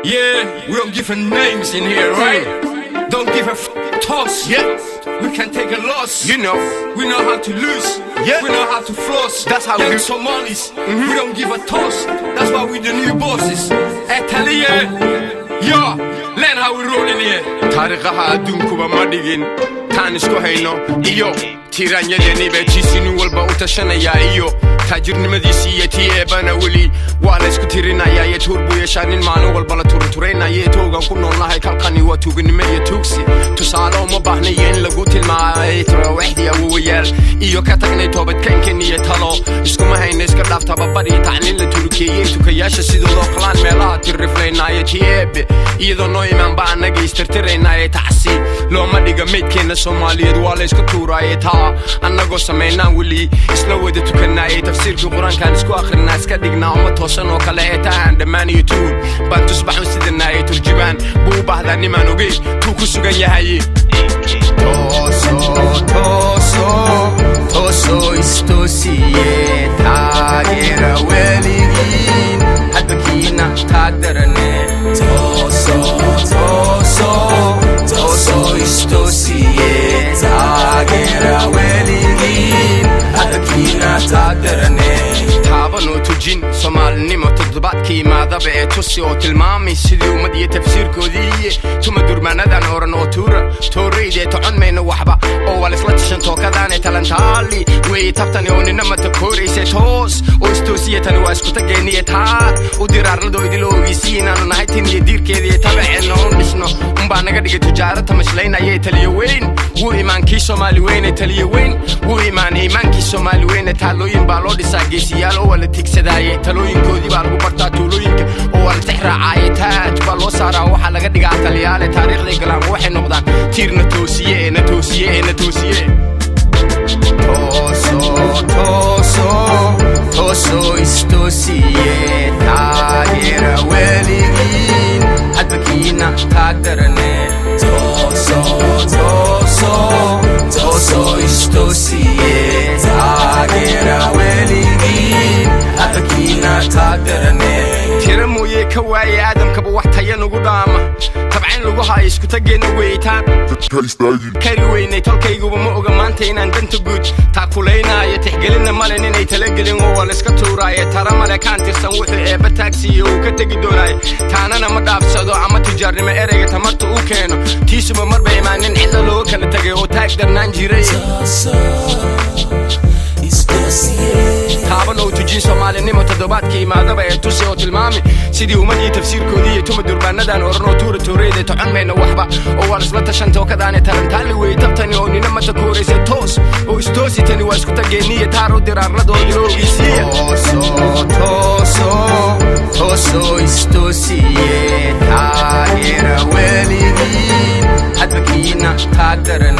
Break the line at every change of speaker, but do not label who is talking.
Yeah, we don't give a names in here, right? Don't give a toss.
Yeah,
we can take a loss.
you know.
We know how to lose.
Yeah.
We know how to floss.
That's how we
Young
do.
Somalis, we don't give a toss. That's why we the new bosses. Atelier, yeah, learn how we roll in here.
taariikhaha adduunkuba ma dhigin taan isku hayno iyo tiiraanyadeenii baa jiisi nin walba u tashanayaa iyo taajirnimadiisii iyo tii eebana weli waa la isku tirinayaa iyo tuur buu yeeshaa nin maalin walba la turinturaynaya toogan ku noolnahay kalkani waa tuuganimo iyo tuugsi tusaale uma baahnayo in lagu tilmaamay tarawaxdii awowayaal iyo ka tagnay toobadkeenkan iyo talo iskuma hayna iska dhaaf tababari tacliin la turkeeyey tukayaasha sidoodoo qalaan meelaha tirriflaynaayo tii eebe iyadoo noo imaan baa annaga istirtiraynaaye tacsi looma dhiga meydkeenna soomaaliyeed waa la iska tuuraaye taa annagoo samaynaan weli isla wada tukanaaye tafsiirkii qur-aankaan isku akhrinaa iska dhignaa uma toosan oo kale ee tahaan dhammaan iyo tuur baan tusbaxun sidanaaye turjibaan buu u baahdaa nimaan ogey tuu ku sugan yahaye Toso istosiye taageera weligiin hadba kiina taagdarane Toso istosiye taageera weligiin hadba kiina taagdarane taabanoo tujin soomaalinimo toddobaadkii imaadaba ee tusi oo tilmaamay sidii ummad iyo tafsiirkoodii tuma durmaanadan oran oo tuura toorayde tocon mayno waxba oo waa laisla tishan tookadaane talantaali wey tabtani oo nina mata koorayse toos oo istoosiya tani waa isku tageeniye taar u diraarladoo idila ogeysiye inaanu nahay tin iyo diirkeediiyo tabaceenna un dhisno unbaa naga dhigay tujaaro tamashlaynayee taliyo weyn wuu imaankii soomaali weyne taliyo weyn wuu imaanay imaankii soomaali weyne taalooyin baa loo dhisaa geesiyaal oo waa la tigsadaaye talooyinkoodii baa lagu bartaa tuulooyinka oo waa la tixraacaaye taaj baa loo saaraa waxaa laga dhigaa taliyaale taariikhday galaan waxay noqdaan tiirna toosiye ee na toosiye ee na toosiye Toso istosiye taageera weligiin hadba kiina taagdarane Toso istosiye taageera weligiin hadba kiina taagdarane tira mooyee ka waaye aadamkaba wax taya nugu dhaama tabcayn lagu haayo isku tageenna weytaan kari weynay tolkayguba ma oga maanta inaan danta guud taakulaynaayo tixgelinna malen inay talagelin oo waa layska tuuraaye tara male kaan tirsan wuxuu eebba taagsiiyo uu ka tegi doonaayo taanana ma dhaafsado ama tijaarnimo ereyga tamarta uu keeno tiisuba marba imaanin cidla looga kala tegay oo taag darnaan jiray taabanoo tujin soomaalinimo toddobaadkii imaadaba ee tusi oo tilmaami sidii ummadii tafsiirkoodii iyo tuma durbaanadan oran oo tuura tooreyda tocon mayna waxba oo waan isla tashan tookadaane talantaali wey tabtani oo nina mata koorayse toos oo istoosi tani waa isku tageeniye taar u diraarladoodii loo ogeysiiya Toso istosiye taageera weligiin hadba kiina taagdarane